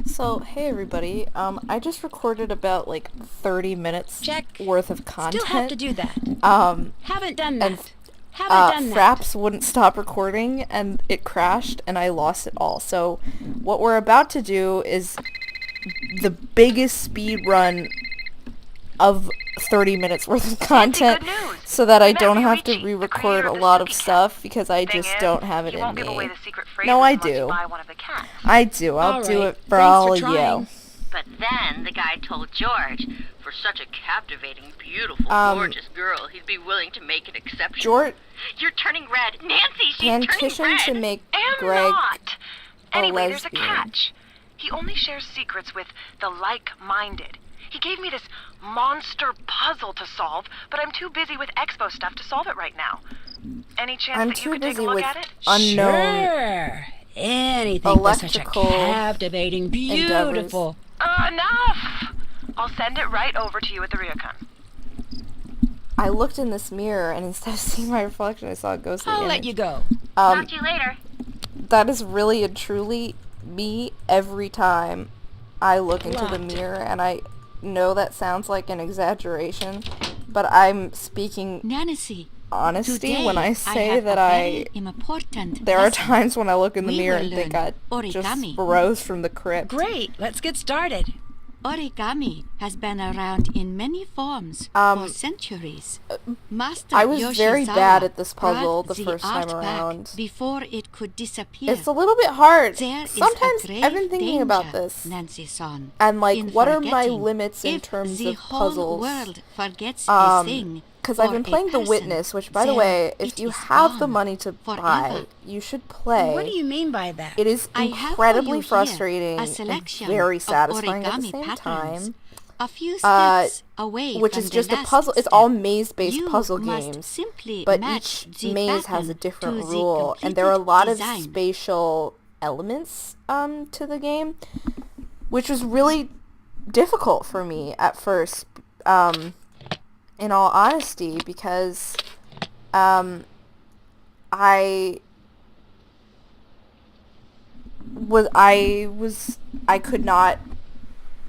So, hey everybody. I just recorded about like 30 minutes Check. worth of content. Still have to do that. Um, Haven't done and that. Haven't done that. Fraps wouldn't stop recording and it crashed and I lost it all. So, what we're about to do is the biggest speed run of 30 minutes worth of content good news. so that I We met don't have to Ryuichi, the re-record creator a of the lot of Suki cat. stuff because I Thing just is, don't have it he in won't give away me. the secret phrases No, I unless you do. buy one of the cats. I do. I'll All do right. it for Thanks all for of trying. you. But then the guy told George, for such a captivating, beautiful, gorgeous girl, he'd be willing to make an exception. George You're turning red. Nancy, she's turning petition red. to make Am Greg not. Anyway, there's a lesbian. catch. He only shares secrets with the like-minded. He gave me this monster puzzle to solve, but I'm too busy with Expo stuff to solve it right now. Any chance I'm that you too could take a busy look with at it? unknown Sure. Anything but such a electrical captivating, beautiful. Enough! I'll send it right over to you at the Ryukon. I looked in this mirror and instead of seeing my reflection, I saw a ghostly I'll image. let you go. Talk to you later. That is really and truly me every time I look into the Locked. mirror, and I know that sounds like an exaggeration, but I'm speaking Nancy, honesty today when I say have that a very I... important There are lesson. times when I look in the We mirror will and think learn I just origami. rose from the crypt. Great. Let's get started. Origami has been around in many forms for centuries. Master I was very Yoshizawa bad at this puzzle brought the first time art back around. Before it could disappear. It's a little bit hard. There is Sometimes a grave I've been thinking about danger, this. Nancy-san, And like, in what are my forgetting. limits in If terms the of whole puzzles? world forgets a thing, Because I've or been a playing The person, Witness, which, by the then way, if it you is have the gone money to buy, forever. you should play. What do you mean by that? It is I have for incredibly you here frustrating a and selection very of satisfying at the origami same patterns, time. a few steps away Which from is the just a last puzzle. It's step. all maze-based You puzzle must games. simply But match each the maze has a pattern different to the rule, and there are a lot of completed design. spatial elements to the game, which was really difficult for me at first, in all honesty, because I could not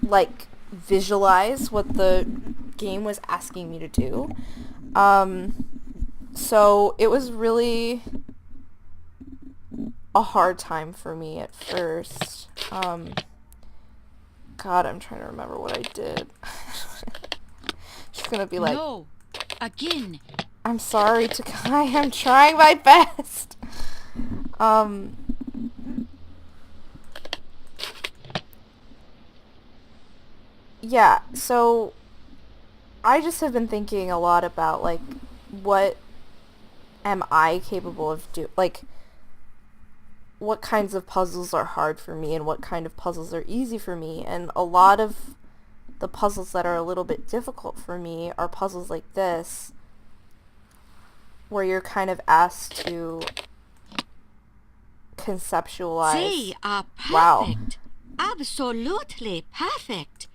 like visualize what the game was asking me to do. So it was really a hard time for me at first. God, I'm trying to remember what I did. You're gonna be like, No, again. I'm sorry, Takai, I'm trying my best. Yeah, so I just have been thinking a lot about, like, what am I capable of like, what kinds of puzzles are hard for me and what kind of puzzles are easy for me, and a lot of the puzzles that are a little bit difficult for me are puzzles like this, where you're kind of asked to conceptualize. They are Wow. perfect. Absolutely perfect.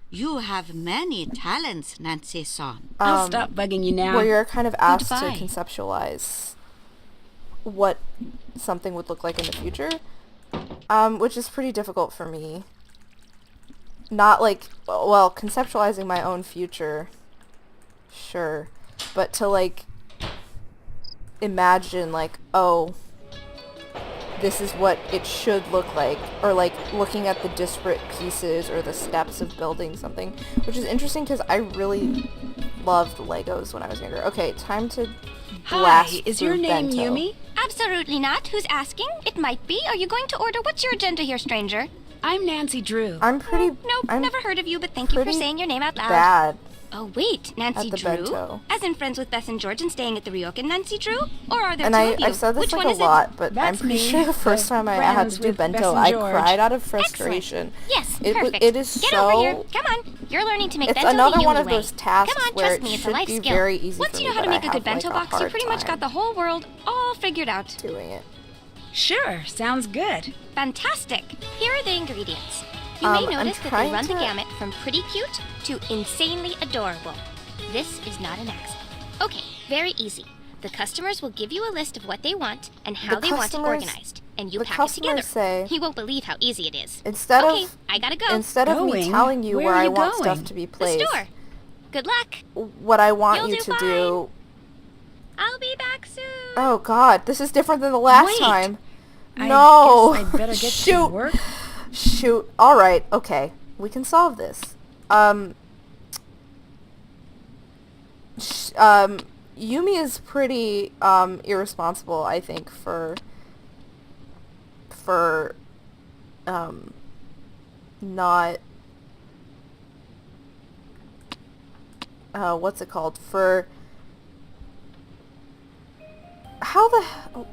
You have many talents, Nancy-san. I'll stop bugging you now. Where you're kind of asked Goodbye. to conceptualize what something would look like in the future, which is pretty difficult for me. Not like, well, conceptualizing my own future, sure, but to like imagine like, oh, this is what it should look like, or like looking at the disparate pieces or the steps of building something, which is interesting because I really loved Legos when I was younger. Okay, time to blast Hi, is your through name bento. Yumi? Absolutely not. Who's asking? It might be. Are you going to order? What's your agenda here, stranger? I'm Nancy Drew. I'm pretty. Nope, I'm never heard of you, but thank you for pretty saying your name out loud. bad. Oh, wait, Nancy at the Drew? bento. As in friends with Beth and George and staying at the Ryokan Nancy Drew? Or are there And two of you? I've said this Which like one a is lot, but I'm That's pretty me, sure the first the time I had friends to do with Beth bento, and I George. cried out of Excellent. frustration. Yes, It perfect. is Get so. over here. Come on. You're learning to make It's bento another the one Yumi of way. those tasks Come on, where trust it me, it's a should life be skill. very easy Once for you me, know how to but make I a good have, bento like, a box, you hard pretty much time got the whole world all figured out. doing it. Sure, sounds good. Fantastic. Here are the ingredients. You may I'm notice that they trying run the to- gamut from pretty cute to insanely adorable. This is not an accident. Okay, very easy. The customers will give you a list of what they want and how The they want it customers- organized. and you The pack it together. customers say You won't believe how easy it is. instead Okay, of I gotta go. instead of me Going? telling you Where where are I you want going? stuff to be The placed, store. Good luck. what I want You'll you do to fine. do. I'll be back soon. Oh God, this is different than the last Wait. time. I No. guess I'd better get Shoot. to work. Shoot. All right. Okay. We can solve this. Yumi is pretty irresponsible, I think, for not what's it called? For how the hell?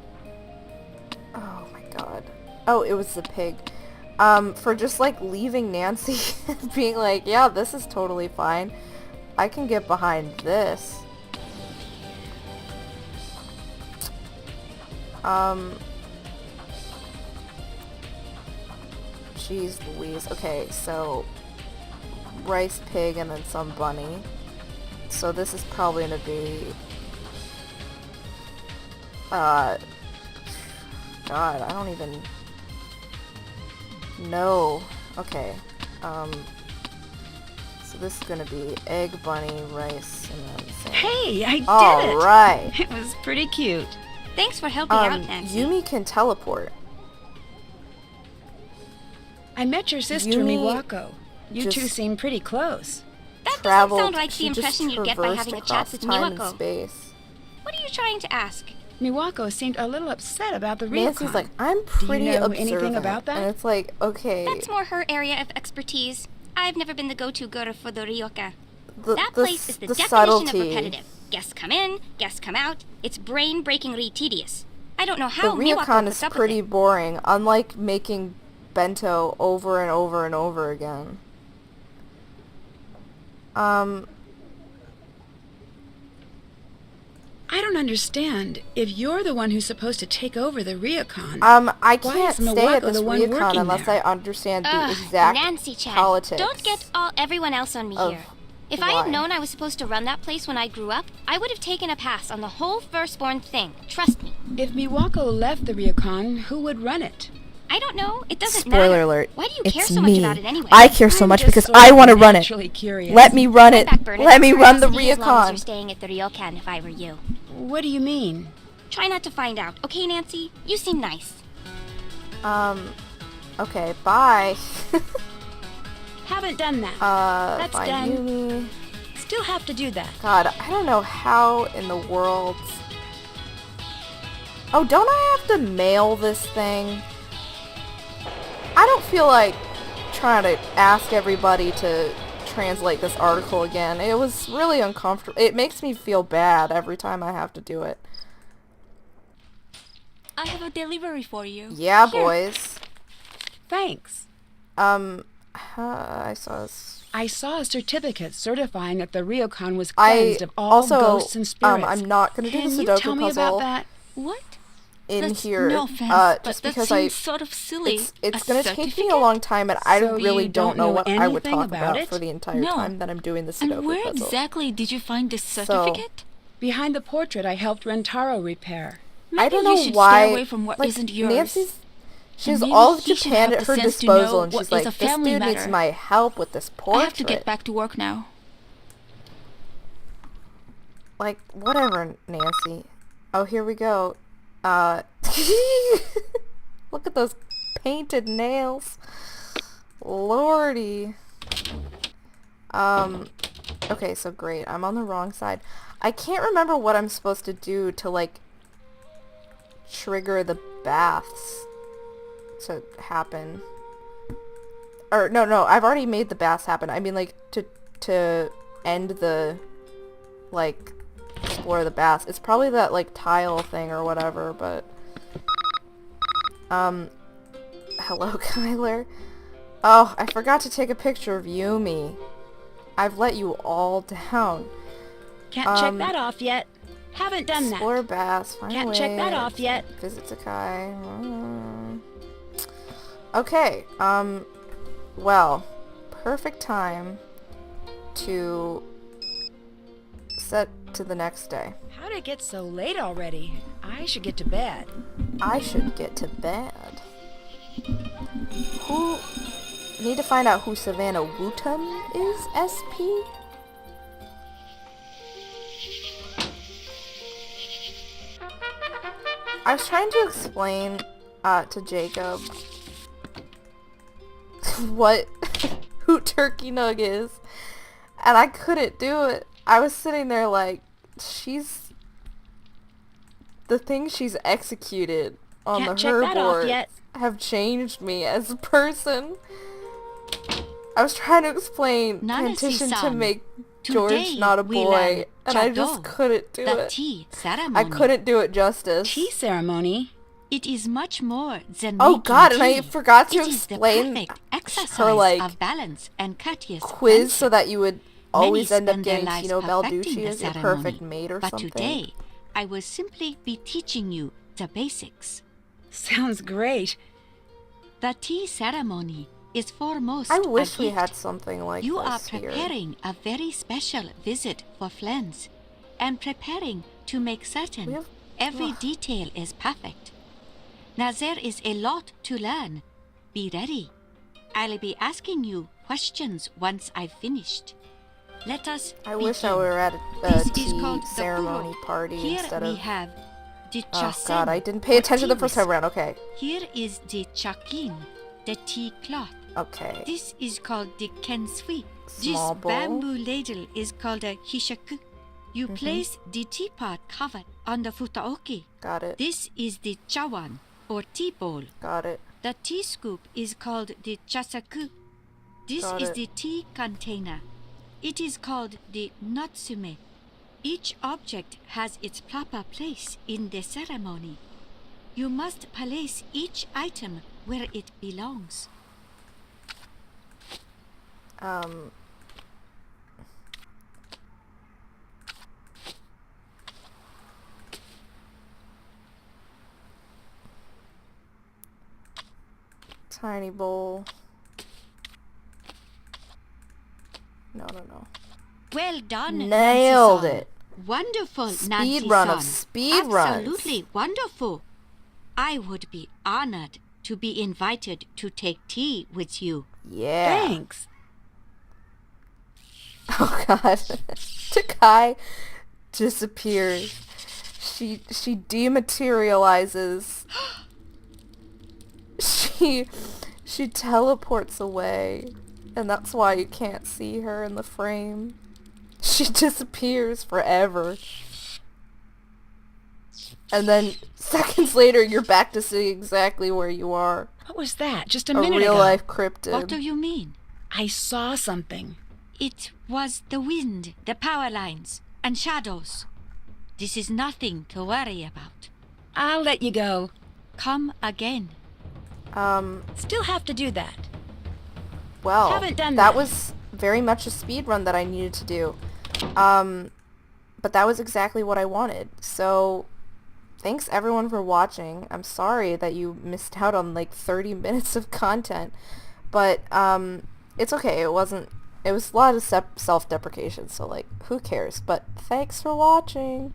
Oh my God. Oh, it was the pig. For just like leaving Nancy and being like, yeah, this is totally fine. I can get behind this. Jeez Louise. Okay, so rice pig and then some bunny. So this is probably gonna be God, I don't even know. Okay. So this is gonna be egg, bunny, rice, and then sand. Hey, I did it. All right. It was pretty cute. Thanks for helping out, Nancy. Yumi can teleport. I met your sister, Yumi Miwako. You two just seem pretty close. That doesn't Traveled. sound like the She just impression you get by traversed having a chat across with time and Miwako. space. What are you trying to ask? Miwako seemed a little upset about the Nancy's ryokan. like, I'm Do pretty you know observant. anything about that? And it's like, okay. That's more her area of expertise. I've never been the go-to girl for the ryokan. The, That the place is the definition subtlety. of repetitive. Guests come in, guests come out. It's brain-breakingly tedious. I don't know The how Miwako ryokan puts is up with pretty it. boring, unlike making bento over and over and over again. I don't understand. If you're the one who's supposed to take over the ryokan, I Why can't is stay at Miwako this the one ryokan working unless there? I understand the Ugh, exact Nancy-chan, politics. don't get all everyone else on me of here. If I had why. known I was supposed to run that place when I grew up, I would have taken a pass on the whole firstborn thing. Trust me. if Miwako left the ryokan, who would run it? I don't know. It doesn't Spoiler matter. alert. Why do you It's care so me. much about it anyway? I care so I'm much just because sort I of want to run it. naturally curious. Let me run it. Come back, Bernard. Let me I'd run the also be as long as you're ryokan. staying at the ryokan if I were you. What do you mean? Try not to find out, okay, Nancy? You seem nice. Okay, bye. Haven't done that. That's Find done. Yumi. Still have to do that. God, I don't know how in the world... Oh, don't I have to mail this thing? I don't feel like trying to ask everybody to translate this article again. It was really uncomfortable. It makes me feel bad every time I have to do it. I have a delivery for you. Yeah, boys. Thanks. I saw this. I saw a certificate certifying that the ryokan was I cleansed of all also, ghosts and spirits. I'm not gonna do Can the you Sudoku tell me puzzle about that? What? in That's here, no offense, but just that because seems sort of silly. it's A gonna take me a certificate? long time, and I So really you don't don't know know what I would anything talk about about it? for the entire No. time that I'm doing the Sudoku And where puzzle. exactly did you find this certificate? Behind the portrait I helped Rentaro repair. Maybe I don't you know should why. stay away from what like, not yours. Nancy's, she has And maybe all of he should Japan have at the her sense to know disposal, and what she's is like, a "This family dude needs matter. my help with this portrait." I have to get back to work now. Like, whatever, Nancy. Oh, here we go. Look at those painted nails. Lordy. Okay, so great. I'm on the wrong side. I can't remember what I'm supposed to do to, like, trigger the baths to happen. Or, no, I've already made the baths happen. I mean, like, to end the, like, explore the baths. It's probably that, like, tile thing or whatever, but... Hello, Kyler. Oh, I forgot to take a picture of Yumi. I've let you all down. Can't check that off yet. Haven't done that. Explore baths, find Can't a check way, that off yet. Visit Sakai. Okay, well, perfect time to set to the next day. How'd it get so late already? I should get to bed. I should get to bed. Who... Need to find out who Savannah Wootum is, SP? I was trying to explain to Jacob what who Turkey Nug is, and I couldn't do it. I was sitting there like, the things she's executed on Can't the check that off herboard yet. have changed me as a person. I was trying to explain petition to Nanashi-san, make today George not a we boy, learn and I Chado, just couldn't do the it. tea ceremony. I couldn't do it justice. Tea ceremony? It is much more than Oh making god, and I tea. forgot to It is the explain perfect exercise her, like, of balance and courteous quiz so friendship. that you would always Many end up spend their getting lives Tino perfecting Balducci the as your ceremony, perfect mate or but something. today, I will simply be teaching you the basics. Sounds great. The tea ceremony is foremost I a wish we gift. had something like You are this here. preparing a very special visit for friends and preparing to make We certain have- every Ugh. detail is perfect. Now there is a lot to learn. Be ready. I'll be asking you questions once I've finished. Let us I wish I begin. were at a This is tea called the ceremony puro. party Here instead we of... have the Oh chasen, god, I didn't pay or attention the tea first time whisk. around. Okay. Here is the chakin, the tea cloth. Okay. This is called the kensui. Small This bowl. bamboo ladle is called a hishaku. You place the teapot cover on the futaoki. Got it. This is the chawan, or tea bowl. Got it. The tea scoop is called the chasaku. This Got is it. the tea container. It is called the natsume. Each object has its proper place in the ceremony. You must place each item where it belongs. Tiny bowl. No. Well done, Nailed Nancy-san. it. Wonderful, Speed Nancy-san. run of speed runs. Absolutely wonderful. I would be honored to be invited to take tea with you. Yeah. Thanks. Oh god. Takai disappears. She dematerializes. She teleports away. And that's why you can't see her in the frame. She disappears forever. And then seconds later you're back to seeing exactly where you are. What was that? Just a A minute real ago. life cryptid. What do you mean? I saw something. It was the wind, the power lines, and shadows. This is nothing to worry about. I'll let you go. Come again. Still have to do that. Well, Haven't done that that. was very much a speed run that I needed to do. But that was exactly what I wanted. So, thanks everyone for watching. I'm sorry that you missed out on like 30 minutes of content. But, it's okay. It was a lot of self-deprecation, so like, who cares? But thanks for watching.